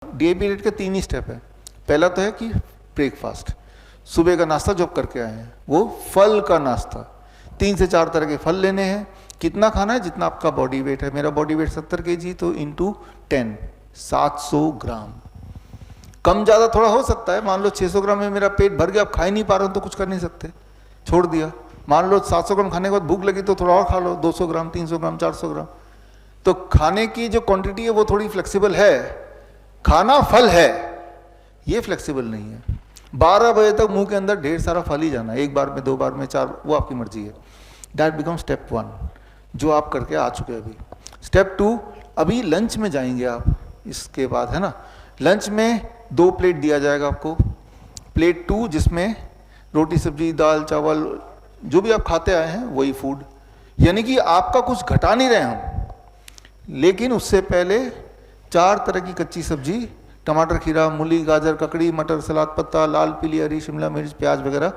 Day period के 3 ही step है। पहला तो है कि ब्रेकफास्ट, सुबह का नाश्ता जो आप करके आए हैं वो फल का नाश्ता, 3 से 4 तरह के फल लेने हैं। कितना खाना है? जितना आपका बॉडी वेट है। मेरा बॉडी वेट 70 kg, तो इंटू 10 700 ग्राम। कम ज़्यादा थोड़ा हो सकता है, मान लो 600 ग्राम में मेरा पेट भर गया, आप खा ही नहीं पा रहे हो तो कुछ कर नहीं सकते, छोड़ दिया। मान लो 700 ग्राम खाने के बाद भूख लगी तो थोड़ा और खा लो, 200 ग्राम 300 ग्राम 400 ग्राम। तो खाने की जो क्वांटिटी है वो थोड़ी फ्लेक्सिबल है। खाना फल है, ये फ्लेक्सिबल नहीं है। 12 बजे तक मुंह के अंदर ढेर सारा फल ही जाना है, 1 बार में 2 बार में 4, वो आपकी मर्जी है। दैट बिकम स्टेप 1 जो आप करके आ चुके हैं अभी। स्टेप 2, अभी लंच में जाएंगे आप, इसके बाद है ना। लंच में 2 प्लेट दिया जाएगा आपको। प्लेट 2 जिसमें रोटी सब्जी दाल चावल जो भी आप खाते आए हैं वही फूड, यानी कि आपका कुछ घटा नहीं रहे हम, लेकिन उससे पहले 4 तरह की कच्ची सब्जी, टमाटर खीरा मूली गाजर ककड़ी मटर सलाद पत्ता लाल पीली हरी शिमला मिर्च प्याज वगैरह।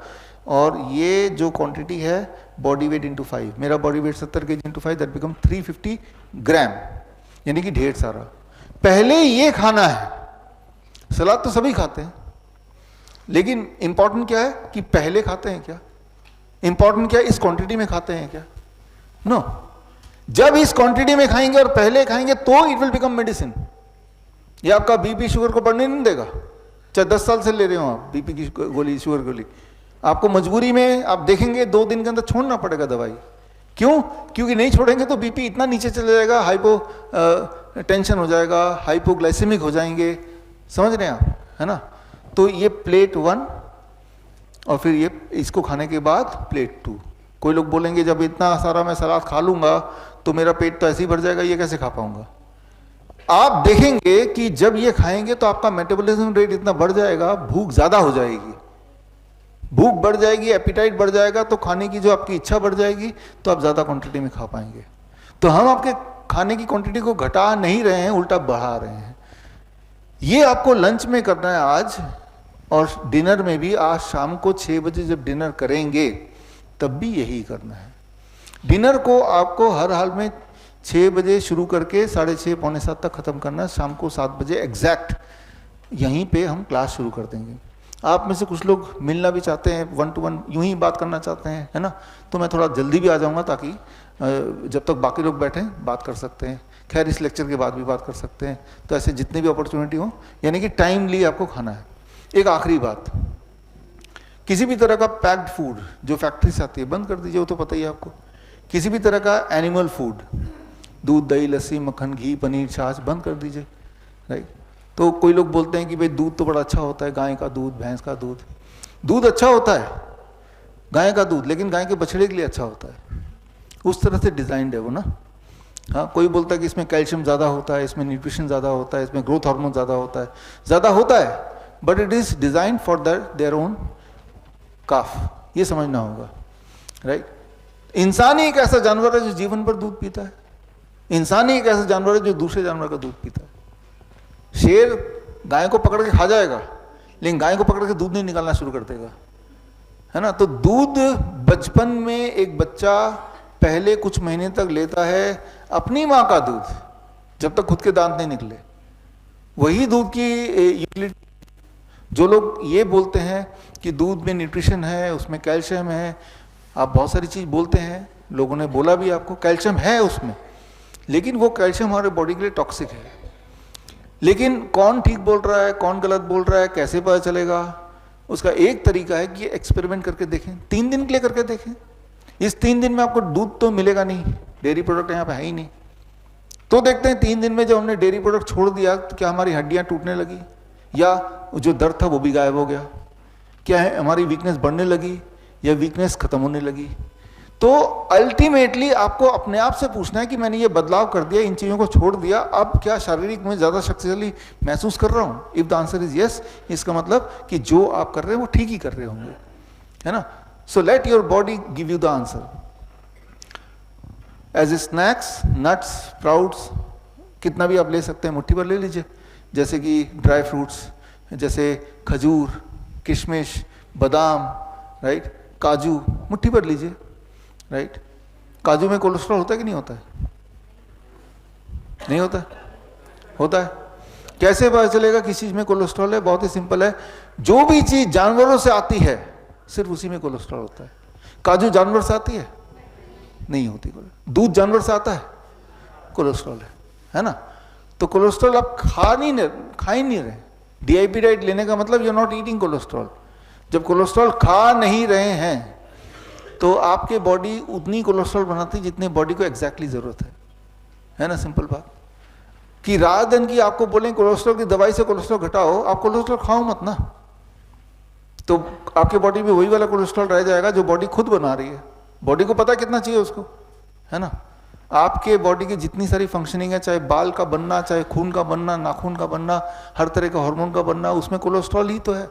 और ये जो क्वांटिटी है बॉडी वेट इंटू 5, मेरा body weight 70 kg into 5, that become 350 ग्राम, यानी कि ढेर सारा। पहले ये खाना है। सलाद तो सभी खाते हैं, लेकिन इंपॉर्टेंट क्या है कि पहले खाते हैं क्या, इंपॉर्टेंट क्या है इस क्वांटिटी में खाते हैं क्या। नो, जब इस क्वांटिटी में खाएंगे और पहले खाएंगे तो इट विल बिकम मेडिसिन। ये आपका बीपी शुगर को बढ़ने नहीं देगा, चाहे 10 साल से ले रहे हो आप बीपी की गोली शुगर गोली, आपको मजबूरी में आप देखेंगे 2 दिन के अंदर छोड़ना पड़ेगा दवाई। क्यों? क्योंकि नहीं छोड़ेंगे तो बीपी इतना नीचे चले जाएगा, हाइपो टेंशन हो जाएगा, हाइपोग्लाइसेमिक हो जाएंगे, समझ रहे हैं आप, है ना। तो ये प्लेट 1 और फिर ये इसको खाने के बाद प्लेट 2। कोई लोग बोलेंगे जब इतना सारा मैं सलाद खा लूंगा तो मेरा पेट तो ऐसे ही भर जाएगा, ये कैसे खा पाऊंगा। आप देखेंगे कि जब ये खाएंगे तो आपका मेटाबॉलिज्म रेट इतना बढ़ जाएगा, भूख ज्यादा हो जाएगी, भूख बढ़ जाएगी, एपिटाइट बढ़ जाएगा, तो खाने की जो आपकी इच्छा बढ़ जाएगी तो आप ज्यादा क्वांटिटी में खा पाएंगे। तो हम आपके खाने की क्वांटिटी को घटा नहीं रहे हैं, उल्टा बढ़ा रहे हैं। ये आपको लंच में करना है आज, और डिनर में भी आज शाम को 6 बजे जब डिनर करेंगे तब भी यही करना है। डिनर को आपको हर हाल में 6 बजे शुरू करके 6:30 पौने 7 तक खत्म करना है। शाम को 7 बजे एग्जैक्ट यहीं पे हम क्लास शुरू कर देंगे। आप में से कुछ लोग मिलना भी चाहते हैं, 1 to 1 यूं ही बात करना चाहते हैं, है ना, तो मैं थोड़ा जल्दी भी आ जाऊंगा ताकि जब तक बाकी लोग बैठें बात कर सकते हैं। खैर इस लेक्चर के बाद भी बात कर सकते हैं। तो ऐसे जितनी भी अपॉर्चुनिटी हो, यानी कि टाइमली आपको खाना है। एक आखिरी बात, किसी भी तरह का पैक्ड फूड जो फैक्ट्री से आती है बंद कर दीजिए, वो तो पता ही है आपको। किसी भी तरह का एनिमल फूड, दूध दही लस्सी मक्खन घी पनीर छाछ बंद कर दीजिए, राइट। तो कोई लोग बोलते हैं कि भाई दूध तो बड़ा अच्छा होता है, गाय का दूध भैंस का दूध, दूध अच्छा होता है गाय का दूध, लेकिन गाय के बछड़े के लिए अच्छा होता है, उस तरह से डिजाइंड है वो ना। हाँ, कोई बोलता है कि इसमें कैल्शियम ज़्यादा होता है, इसमें न्यूट्रिशन ज़्यादा होता है, इसमें ग्रोथ हार्मोन ज़्यादा होता है, but it is designed for their own calf, ये समझना होगा, राइट। इंसान ही एक ऐसा जानवर है जो जीवन भर दूध पीता है। इंसान ही एक ऐसा जानवर है जो दूसरे जानवर का दूध पीता है। शेर गाय को पकड़ के खा जाएगा, लेकिन गाय को पकड़ के दूध नहीं निकालना शुरू कर देगा, है ना। तो दूध बचपन में एक बच्चा पहले कुछ महीने तक लेता है अपनी माँ का दूध, जब तक खुद के दांत नहीं निकले, वही दूध की यूटिलिटी। जो लोग ये बोलते हैं कि दूध में न्यूट्रिशन है, उसमें कैल्शियम है, आप बहुत सारी चीज बोलते हैं, लोगों ने बोला भी आपको कैल्शियम है उसमें, लेकिन वो कैल्शियम हमारे बॉडी के लिए टॉक्सिक है। लेकिन कौन ठीक बोल रहा है कौन गलत बोल रहा है कैसे पता चलेगा? उसका एक तरीका है कि एक्सपेरिमेंट करके देखें, 3 दिन के लिए करके देखें। इस 3 दिन में आपको दूध तो मिलेगा नहीं, डेयरी प्रोडक्ट यहाँ पे है ही नहीं, तो देखते हैं 3 दिन में जब हमने डेयरी प्रोडक्ट छोड़ दिया तो क्या हमारी हड्डियां टूटने लगी, या जो दर्द था वो भी गायब हो गया, क्या है हमारी वीकनेस बढ़ने लगी या वीकनेस खत्म होने लगी। तो अल्टीमेटली आपको अपने आप से पूछना है कि मैंने ये बदलाव कर दिया, इन चीजों को छोड़ दिया, अब क्या शारीरिक में ज्यादा शक्तिशाली महसूस कर रहा हूं? If the answer is yes, इसका मतलब कि जो आप कर रहे हैं वो ठीक ही कर रहे होंगे, है ना। So let your body give you the answer. As a snacks nuts sprouts कितना भी आप ले सकते हैं, मुट्ठी भर ले लीजिए, जैसे कि ड्राई फ्रूट्स जैसे खजूर किशमिश बादाम, राइट, काजू मुट्ठी भर लीजिए, राइट। काजू में कोलेस्ट्रॉल होता है कि नहीं होता है? नहीं होता है? होता है। कैसे पता चलेगा किस चीज में कोलेस्ट्रॉल है? बहुत ही सिंपल है, जो भी चीज जानवरों से आती है सिर्फ उसी में कोलेस्ट्रॉल होता है। काजू जानवर से आती है? नहीं होती। दूध जानवर से आता है? कोलेस्ट्रॉल है ना? तो कोलेस्ट्रॉल आप खा ही नहीं रहे। डीआईपी डाइट लेने का मतलब you are not eating cholesterol. जब कोलेस्ट्रॉल खा नहीं रहे हैं तो आपके बॉडी उतनी कोलेस्ट्रॉल बनाती है जितनी बॉडी को एग्जैक्टली जरूरत है ना? सिंपल बात। कि रात दिन की आपको बोलें कोलेस्ट्रॉल की दवाई से कोलेस्ट्रॉल घटाओ, आप कोलेस्ट्रॉल खाओ मत ना, तो आपके बॉडी में वही वाला कोलेस्ट्रॉल रह जाएगा जो बॉडी खुद बना रही है। बॉडी को पता कितना चाहिए उसको, है ना? आपके बॉडी की जितनी सारी फंक्शनिंग है, चाहे बाल का बनना, चाहे खून का बनना, नाखून का बनना, हर तरह का हार्मोन का बनना, उसमें कोलेस्ट्रॉल ही तो है।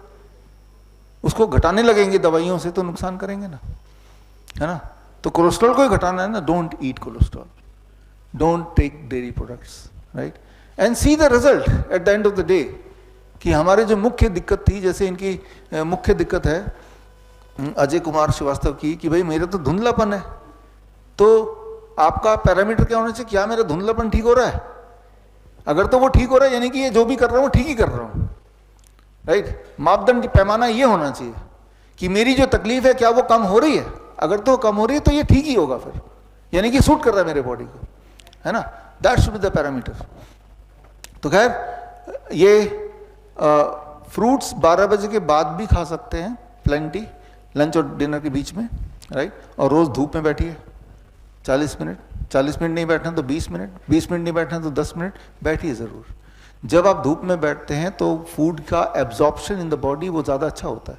उसको घटाने लगेंगे दवाइयों से तो नुकसान करेंगे ना, है ना? तो कोलेस्ट्रॉल को ही घटाना है ना। Don't eat cholesterol, don't take dairy products, right? And see the result at the end of the day. कि हमारे जो मुख्य दिक्कत थी, जैसे इनकी मुख्य दिक्कत है अजय कुमार श्रीवास्तव की, कि भाई मेरा तो धुंधलापन है, तो आपका पैरामीटर क्या होना चाहिए? क्या मेरा धुंधलापन ठीक हो रहा है? अगर तो वो ठीक हो रहा है यानी कि ये जो भी कर रहा हूँ ठीक ही कर रहा हूँ, राइट? मापदंड पैमाना ये होना चाहिए कि मेरी जो तकलीफ है क्या वो कम हो रही है? अगर तो कम हो रही है तो ये ठीक ही होगा फिर, यानी कि सूट कर रहा है मेरे बॉडी को, है ना? That should be the parameter. तो खैर ये फ्रूट्स 12 बजे के बाद भी खा सकते हैं, प्लेंटी, लंच और डिनर के बीच में, राइट? और रोज धूप में बैठिए 40 मिनट, 40 मिनट नहीं बैठना तो 20 मिनट, 20 मिनट नहीं बैठना तो 10 मिनट बैठिए ज़रूर। जब आप धूप में बैठते हैं तो फूड का एब्जॉर्प्शन इन द बॉडी वो ज़्यादा अच्छा होता है।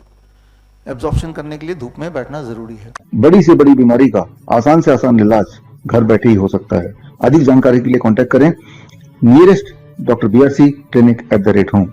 एब्जॉर्प्शन करने के लिए धूप में बैठना ज़रूरी है। बड़ी से बड़ी बीमारी का आसान से आसान इलाज घर बैठे ही हो सकता है। अधिक जानकारी के लिए कॉन्टैक्ट करें nearest doctor BRC clinic @ home.